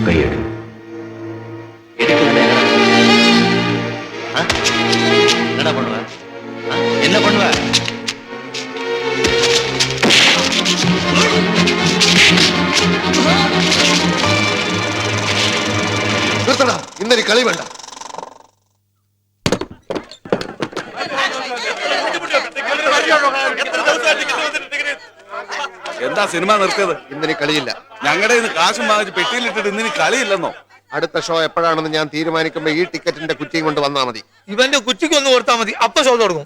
കൈയെടു. என்னடா பண்ணுவ? என்ன பண்ணுவ? നിർത്തടാ, ഇന്നൊരു കളി വേണ്ട. എന്താ സിനിമ നിർത്തിയത്? ഇന്നൊരു കളിയില്ല. ഞങ്ങളുടെ ഇന്ന് കാശും വാങ്ങിച്ച് പെട്ടിയിലിട്ടിട്ട് ഇന്നിന് കളിയില്ലെന്നോ? അടുത്ത ഷോ എപ്പോഴാണെന്ന് ഞാൻ തീരുമാനിക്കുമ്പോ ഈ ടിക്കറ്റിന്റെ കുറ്റിയും കൊണ്ട് വന്നാ മതി. ഇവന്റെ കുറ്റിക്ക് ഒന്ന് കൊടുത്താൽ മതി, അപ്പൊ ഷോ തുടങ്ങും.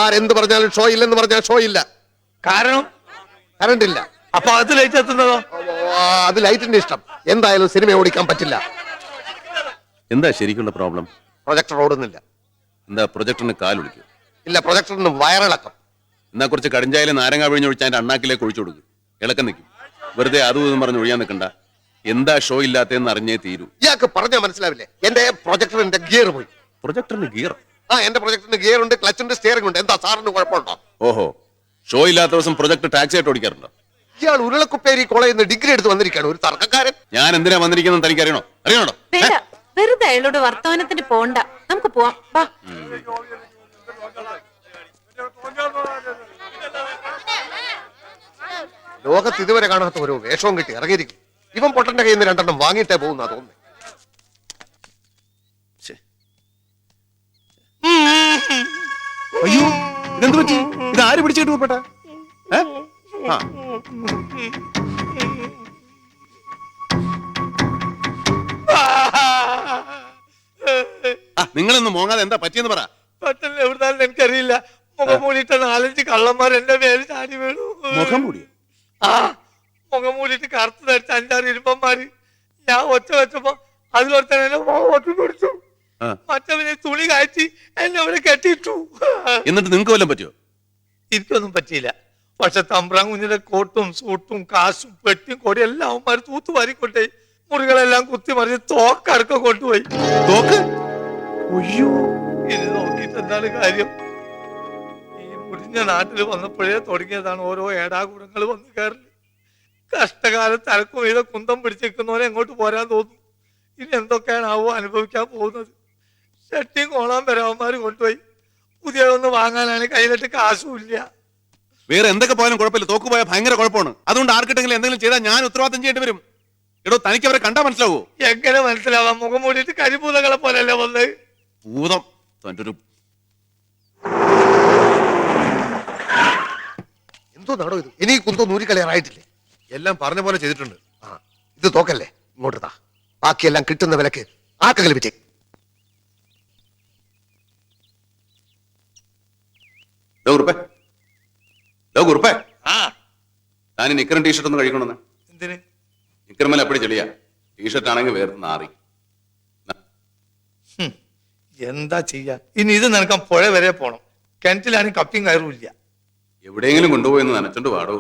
ആരെന്ത് പറഞ്ഞാലും ഷോ ഇല്ലെന്ന് പറഞ്ഞാൽ ഷോ ഇല്ല. കാരണം കറണ്ട് ഇല്ല. അപ്പൊ അത് ലൈറ്റ് എത്തുന്നതോ? അത് ലൈറ്റിന്റെ ഇഷ്ടം. എന്തായാലും സിനിമ ഓടിക്കാൻ പറ്റില്ല. എന്താ ശരിക്കുള്ള പ്രോബ്ലം? പ്രൊജക്ടർ ഓടുന്നില്ല. എന്താ പ്രൊജക്ടറിന് കാലൊളിക്കും? ഇല്ല, പ്രൊജക്ടറിന് വയറിളക്കം. എന്നാ കുറച്ച് കടിഞ്ചായാലും നാരങ്ങ പിഴിഞ്ഞൊഴിച്ച് അതിന്റെ അണ്ണാക്കിലേക്ക് ഒഴിച്ചു കൊടുക്കും. ഇളക്കം നിൽക്കും. വെറുതെ അതും ഇതും പറഞ്ഞ് ഒഴിയാൻ നിൽക്കണ്ട. എന്താ ഷോ ഇല്ലാത്തതെന്ന് അറിഞ്ഞേ തീരൂ. ഇയാൾക്ക് പറഞ്ഞാൽ മനസ്സിലാവില്ലേ? എന്റെ പ്രൊജക്ടറിന്റെ ഗിയർ പോയി. പ്രൊജക്ടറിന് ഗിയർ? എന്റെ പ്രൊജക്ടറിന് ഗിയർ ഉണ്ട്, ക്ലച്ച് ഉണ്ട്, സ്റ്റിയറിംഗ് ഉണ്ട്. എന്താ സാറിന് കുഴപ്പമുണ്ടോ? ഓഹോ, ഷോ ഇല്ലാത്ത ദിവസം പ്രൊജക്ട് ടാക്സി ആയിട്ട് ഓടിക്കാറുണ്ടോ? ഇയാൾ ഉരുളക്കുപ്പേരി കോളേജിൽ നിന്ന് ഡിഗ്രി എടുത്ത് വന്നിരിക്കുകയാണ്, ഒരു തർക്കക്കാരൻ. ഞാൻ എന്തിനാ വന്നിരിക്കുന്നത് തനിക്ക് അറിയണോ? അറിയണോ? വേണ്ട, വെറുതെ അയാളോട് വർത്തമാനത്തിന് പോണ്ട. നമുക്ക് പോവാം, വാ. ലോകത്ത് ഇതുവരെ കാണാത്ത ഓരോ വേഷവും കിട്ടി ഇറങ്ങിയിരിക്കും. ഇവൻ പൊട്ടന്റെ കയ്യിൽ നിന്ന് രണ്ടെണ്ണം വാങ്ങിയിട്ടേ പോകുന്ന തോന്നുന്നു. അയ്യോ, ഇതെന്ത് പറ്റി? ഇത് ആര് പിടിച്ചിട്ട് പോപ്പെട്ട? നിങ്ങളൊന്ന് മോങ്ങാതെ എന്താ പറ്റിയെന്ന് പറ. പെട്ടെന്ന് എവിടുന്നാലും എനിക്കറിയില്ല. മുഖം മൂടിയിട്ട 4-5 കള്ളന്മാർ എന്റെ മേലെ ചാടി വീണു. മുഖം മൂടിയോ? മുഖം മൂടിയിട്ട് കറുത്ത് ധരിച്ച 5-6 ഇരുമ്പന്മാര്. ഞാൻ ഒച്ച വെച്ചപ്പോ അതിലൊരുത്തൻ എന്നെ ഒറ്റ പിടിച്ചു. മറ്റവനെ തുണി കയറ്റി എന്നെ അവിടെ കെട്ടിയിട്ടു. എന്നിട്ട് നിങ്ങൾക്ക് വല്ലതും പറ്റിയോ? എനിക്കൊന്നും പറ്റിയില്ല. പക്ഷെ തമ്പ്രാൻ കുഞ്ഞിന്റെ കോട്ടും സൂട്ടും കാശും പെട്ടിയും കൊടി എല്ലാം അവന്മാര് തൂത്തുവാരിക്കൊണ്ടേ മുറികളെല്ലാം കുത്തി മറിച്ച് തോക്കടക്കം കൊണ്ടുപോയി. തോക്ക്? ഇനി നോക്കിയിട്ട് എന്താണ് കാര്യം? ഈ മുടിഞ്ഞ നാട്ടിൽ വന്നപ്പോഴേ തുടങ്ങിയതാണ് ഓരോ ഏടാകൂടങ്ങൾ വന്നു കയറല്. കഷ്ടകാലത്ത് അരക്കും വീത കുന്തം പിടിച്ചിരിക്കുന്നവരെ എങ്ങോട്ട് പോരാൻ തോന്നും. ഇനി എന്തൊക്കെയാണാവോ അനുഭവിക്കാൻ പോകുന്നത്. ഷട്ടിയും കോളാൻ വരാവന്മാര് കൊണ്ടുപോയി. പുതിയതൊന്ന് വാങ്ങാനാണ് കയ്യിലിട്ട് കാശും ഇല്ല. വേറെ എന്തൊക്കെ പോയാലും കുഴപ്പമില്ല, തോക്ക് പോയാൽ ഭയങ്കര കുഴപ്പമാണ്. അതുകൊണ്ട് ആർക്കിട്ടെങ്കിലും എന്തെങ്കിലും ചെയ്താൽ ഞാൻ ഉത്തരവാദിത്തം ചെയ്യേണ്ടി വരും. എടോ, തനിക്ക് അവരെ കണ്ടാ മനസ്സിലാവോ? എങ്ങനെ മനസ്സിലാവാം? മുഖം മൂടിയിട്ട് കരിഭൂതങ്ങളെ പോലെയല്ലേ വന്നത്. ഭൂതം തന്റെ ഒരു എന്തോ നാടോ ഇത്? ഇനി കുന്തോ നൂരിക്കളയാറായിട്ടില്ലേ? എല്ലാം പറഞ്ഞ പോലെ ചെയ്തിട്ടുണ്ട്. ഇത് തോക്കല്ലേ, ഇങ്ങോട്ട് താ. ബാക്കിയെല്ലാം കിട്ടുന്ന വിലക്ക് ആർക്കെങ്കിലും വിറ്റേ. ഞാൻ നിക്കറും ടീഷർട്ട് ഒന്ന് കഴിക്കണമെന്ന്. എന്തിന്? നിക്കറുമല്ല അപ്പടി ചെളിയാ, ടീഷർട്ട് ആണെങ്കിൽ വേർത്ത് നാറി. എന്താ ചെയ്യാ? ഇനി ഇത് നനക്കാൻ പുഴ വരെ പോണം. കിണറ്റിലാണെങ്കിൽ കപ്പിയും കയറും ഇല്ല. എവിടെയെങ്കിലും കൊണ്ടുപോയെന്ന് നനച്ചോണ്ട് പാടോ.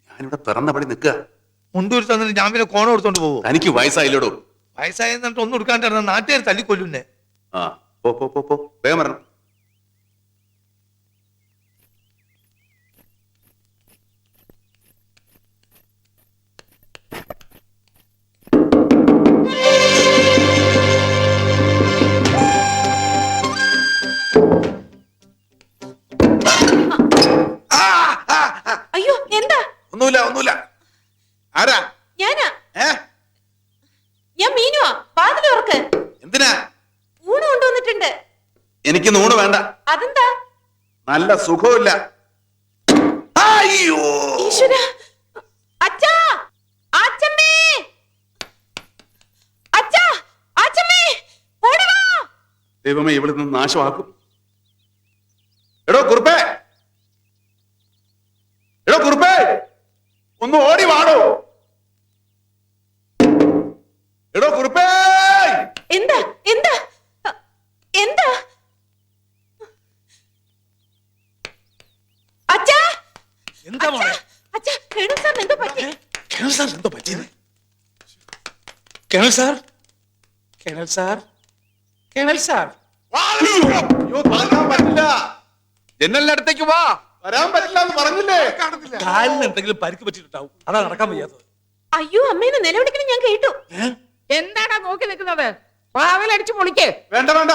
ഞാനിവിടെ പിറന്നപടി നിൽക്കുക. മുണ്ടൂർ തന്നിട്ട് ഞാൻ പിന്നെ കോണം എടുത്തോണ്ട് പോകും. തനിക്ക് വയസ്സായില്ലോടോ. വയസ്സായി എന്നിട്ട് ഒന്നും എടുക്കാണ്ടിരുന്ന നാട്ടുകാർ തല്ലിക്കൊല്ലുന്നേ. പോ വേഗം വരണം. അയ്യോ, എന്താ? ഒന്നുമില്ല. ആരാ? ഞാനാ. ഞാൻ മീനുവാ. വാതിൽ തുറക്ക്. എന്തിനാ? ഊണ് കൊണ്ടുവന്നിട്ടുണ്ട്. എനിക്ക് നൂണ് വേണ്ട. അതെന്താ? നല്ല സുഖമില്ല. അയ്യോ, ഈശ്വരാ. അച്ഛാ, ആച്ചമ്മേ, അച്ഛാ, ആച്ചമ്മേ, ഓടി വാ. ദൈവമേ, ഇവിടെ നിന്ന് നാശമാക്കും. എടോ കുറുപ്പേ, ഒന്ന് ഓടി വാടോ. എടോ കുറുപ്പേ. എന്താ എന്താ എന്താ? അച്ഛാ, എന്താ മോളെ? അച്ഛാ, കേണു സാർ എന്തോ പറ്റി? കേണൽ സാർ എന്തോ പറ്റിയത്? Colonel sir, colonel sir, colonel sir. അയ്യോ, താങ്ങാൻ പറ്റില്ല. ജനലിന്റെ അടുത്തേക്ക് വാ. വരാൻ പറ്റില്ല എന്ന് പറഞ്ഞില്ലേ? കാലിന് എന്തെങ്കിലും പരിക്ക് പറ്റിയിട്ടുണ്ടാവും, അതാ നടക്കാൻ വയ്യാത്തത്. അയ്യോ അമ്മേനെ നിലവിളിക്കണം ഞാൻ കേട്ടു. എന്താടാ നോക്കി നിൽക്കുന്നത്? വാതിലടിച്ചു പൊളിക്ക്. വേണ്ട വേണ്ട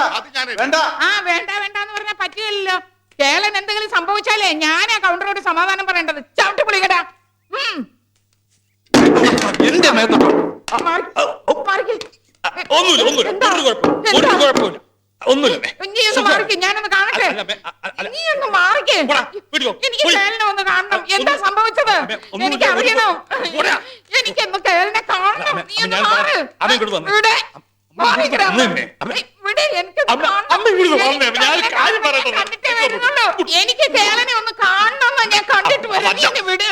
വേണ്ട. ആ വേണ്ട വേണ്ടെന്ന് പറഞ്ഞാൽ പറ്റില്ലല്ലോ. കേളൻ എന്തെങ്കിലും സംഭവിച്ചാലേ ഞാനാ കൗണ്ടറോട് സമാധാനം പറയേണ്ടത്. ചവിട്ടി പൊളിക്കടാ. എന്റെ മേത്തോട്ടോ. ഒന്നുമില്ല, ഒന്നുമില്ല, ഒരു കുഴപ്പമില്ല, ഒരു കുഴപ്പമില്ല, ഒന്നുമില്ല. നീ ഒന്ന് മാറിക്ക്, ഞാനൊന്ന് കാണട്ടെ. നീ ഒന്ന് മാറിക്ക്. എനിക്ക് കേളനെ ഒന്ന് കാണണം. എന്താ സംഭവിച്ചത്? എനിക്ക് അറിയണം. എനിക്കൊന്ന് കേളനെ കാണണം. നീ ഒന്ന് മാറ്. ഇവിടെ മാറിക്കടാ. ഇവിടെ എനിക്കൊന്ന് കാണണം. കണ്ടിട്ടേ വരുന്നുള്ളൂ. എനിക്ക് കേളനെ ഒന്ന് കാണണം. ഞാൻ കണ്ടിട്ട് വരാം. നീ എന്നെ വിട്.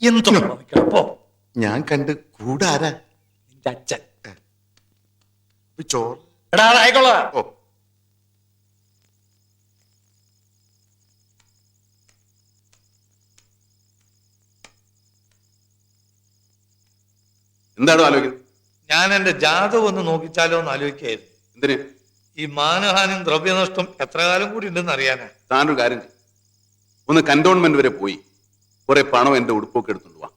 എന്തൊക്കെ ഞാൻ കണ്ട് കൂടാരാ നിന്റെ അച്ഛൻ. ചോറ് എടാ ആയിക്കോളാ. ഓ എന്താണ് ആലോചിക്കുന്നത്? ഞാൻ എന്റെ ജാതകം ഒന്ന് നോക്കിച്ചാലോ എന്ന് ആലോചിക്കായിരുന്നു. എന്തിന്? ഈ മാനഹാനിയും ദ്രവ്യനഷ്ടം എത്ര കാലം കൂടി ഉണ്ടെന്ന് അറിയാനാ. താനൊരു കാര്യം ചെയ്യ്. ഒന്ന് കന്റോൺമെന്റ് വരെ പോയി കുറെ പണം എന്റെ ഉടുപ്പൊക്കെ എടുത്തോണ്ട് വാ.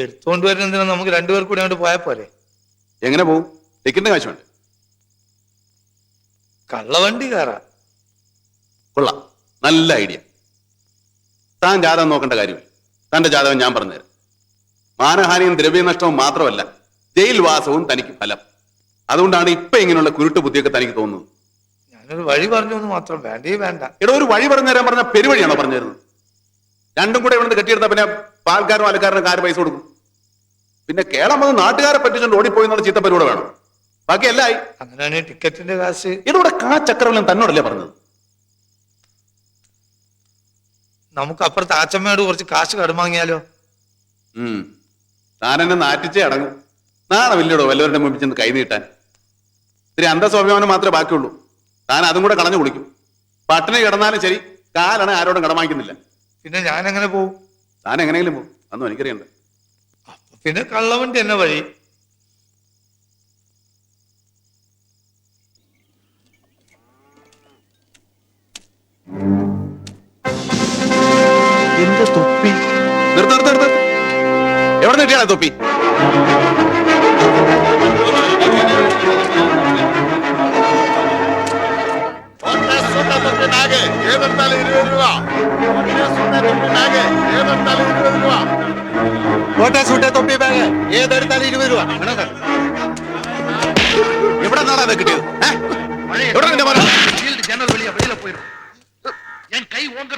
എടുത്തോണ്ട് വരുന്നതിന് നമുക്ക് രണ്ടുപേർ കൂടി അങ്ങോട്ട് പോയാൽ പോരെ? എങ്ങനെ പോകും? ടിക്കറ്റിന്റെ കാശ് വേണ്ടേ? കള്ളവണ്ടി കയറാ. കൊള്ളാം, നല്ല ഐഡിയ. താൻ ജാതകം നോക്കേണ്ട കാര്യമില്ല. തന്റെ ജാതകം ഞാൻ പറഞ്ഞുതരാം. മാനഹാനിയും ദ്രവ്യനഷ്ടവും മാത്രമല്ല, ജയിൽവാസവും തനിക്ക് ഫലം. അതുകൊണ്ടാണ് ഇപ്പൊ ഇങ്ങനെയുള്ള കുരുട്ട് ബുദ്ധിയൊക്കെ തനിക്ക് തോന്നുന്നത്. ഞാനൊരു വഴി പറഞ്ഞു എന്ന് മാത്രം. വേണ്ടേ വേണ്ട. എടോ, ഒരു വഴി പറഞ്ഞു തരാൻ പറഞ്ഞ പെരുവഴിയാണോ പറഞ്ഞു തരുന്നത്? രണ്ടും കൂടെ ഇവിടെ കെട്ടിയെടുത്താൽ പിന്നെ പാൽക്കാരും അലക്കാരനും ആര് പൈസ കൊടുക്കും? പിന്നെ കേരളം വന്ന് നാട്ടുകാരെ പറ്റിച്ചുകൊണ്ട് ഓടിപ്പോയി എന്നുള്ള ചീത്തപ്പരികൂടെ വേണം. ബാക്കി എല്ലായി. അങ്ങനെയാണെങ്കിൽ ടിക്കറ്റിന്റെ കാശ് ഇതിവിടെ ചക്രവെല്ലാം തന്നോടല്ലേ പറഞ്ഞത്? നമുക്ക് അപ്പുറത്ത് ആച്ചമ്മയോട് കുറച്ച് കാശ് കടമാങ്ങിയാലോ? താൻ എന്നെ നാറ്റിച്ചേ അടങ്ങും. നാളെ വലിയടോ വല്ലവരുടെ മുമ്പിൽ ചെന്ന് കൈ നീട്ടാൻ. ഇത്തിരി അന്തസ്വാഭിമാനം മാത്രമേ ബാക്കിയുള്ളൂ. താൻ അതും കൂടെ കളഞ്ഞു കുളിക്കും. പട്ടിണി കിടന്നാലും ശരി, കാലാണ് ആരോടും കടമാക്കുന്നില്ല. പിന്നെ ഞാൻ എങ്ങനെ പോവും? താൻ എങ്ങനെയെങ്കിലും പോകും, അതൊന്നും എനിക്കറിയണ്ട. പിന്നെ കള്ളവണ്ടി എന്നെ വഴി. എന്റെ തൊപ്പി നിർത്ത്. എവിടെ നീട്ടിയാണ് തൊപ്പി? ഏതെടുത്താലും 20 രൂപ. ഏതെടുത്താലും 20 രൂപ. എവിടെ നിന്നാണ് അത് കിട്ടിയത്?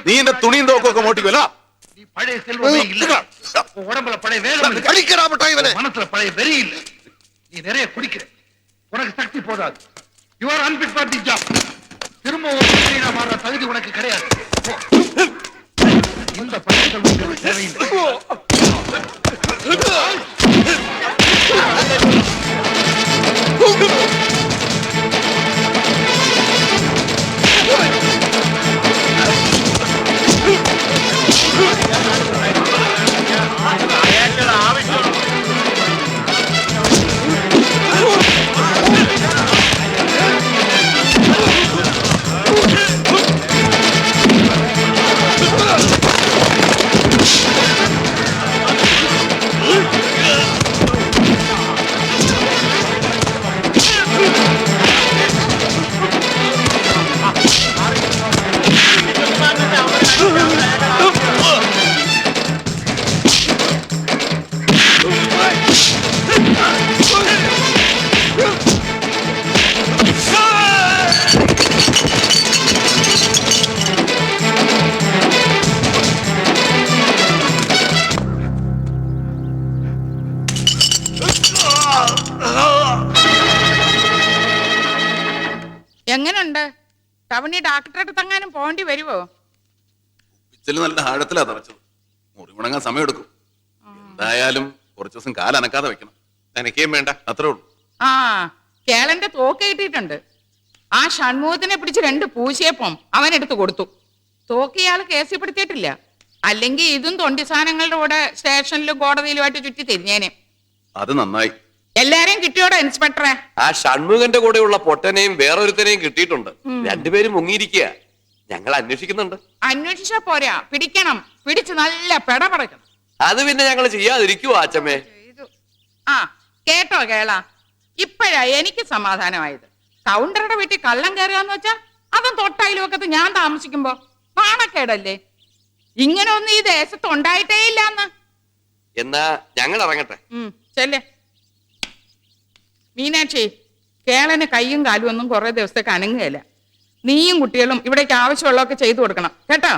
നീ എന്റെ തുണിയും തോക്കൊക്കെ മോട്ടിക്കുമല്ലോ. உடம்புல பழைய வேலை கழிக்கிறா மட்டாய் இவனே. மனசுல பழைய வெறி இல்ல. நீ நிறைய குடிக்கிற, உனக்கு சக்தி போதாது. You are unfit for the job. திரும்ப ஒரு மனிதனா மாற தகுதி உனக்கு கிடையாது. இந்த பழக்கங்கள் உங்களுக்கு தேவையில்லை. എങ്ങനുണ്ട്? ടവണി ഡാക്ടറെ അടുത്തെങ്ങാനും പോകേണ്ടി വരുവോ? പിച്ചില് നല്ല ആഴത്തിലാ തറച്ചത്. മുറി ഉണങ്ങാൻ സമയമെടുക്കും. എന്തായാലും കുറച്ചു ദിവസം കാലനക്കാതെ വെക്കണം. എനിക്കേം വേണ്ട, അത്രേ ഉള്ളൂ. ആ കേളന്റെ തോക്ക് കിട്ടിയിട്ടുണ്ട്. ആ ഷൺമുഖത്തിനെ പിടിച്ച് 2 പൂശിയപ്പം അവൻ എടുത്തു കൊടുത്തു. തോക്ക് ഇയാൾ കേസിൽപ്പെടുത്തിയിട്ടില്ല. അല്ലെങ്കിൽ ഇതും തൊണ്ടി സാധനങ്ങളുടെ കൂടെ സ്റ്റേഷനിലും കോടതിയിലുമായിട്ട് ചുറ്റി തിരിഞ്ഞേനെ. അത് നന്നായി. എല്ലാരെയും കിട്ടിയോടെ ഇൻസ്പെക്ടറെ? ആ ഷൺമുഖന്റെ കൂടെയുള്ള പൊട്ടനെയും വേറൊരുത്തനെയും കിട്ടിയിട്ടുണ്ട്. രണ്ടുപേരും മുങ്ങിയിരിക്കുക. ഞങ്ങൾ അന്വേഷിക്കുന്നുണ്ട്. അന്വേഷിച്ചാ പോരാ, പിടിക്കണം. പിടിച്ച് നല്ല പെടപടക്കണം. അത് പിന്നെ ഞങ്ങൾ ചെയ്യാതിരിക്കുവോ അച്ഛമ്മേ? ആ കേട്ടോ കേള, ഇപ്പോഴാ എനിക്ക് സമാധാനമായത്. കൗണ്ടറുടെ വീട്ടിൽ കള്ളം കയറുകയെന്ന് വെച്ചാ അതും തൊട്ടയിലുമൊക്കത്ത് ഞാൻ താമസിക്കുമ്പോ നാണക്കേടല്ലേ? ഇങ്ങനെ ഒന്നും ഈ ദേശത്ത് ഉണ്ടായിട്ടേ ഇല്ലാന്ന്. എന്നാ ഞങ്ങൾ ഇറങ്ങട്ടെ. ചെല്ലേ. മീനാക്ഷി, കേളന് കയ്യും കാലും ഒന്നും കുറെ ദിവസത്തേക്ക് അനങ്ങുകയില്ല. നീയും കുട്ടികളും ഇവിടേക്ക് ആവശ്യമുള്ളതൊക്കെ ചെയ്തു കൊടുക്കണം കേട്ടോ.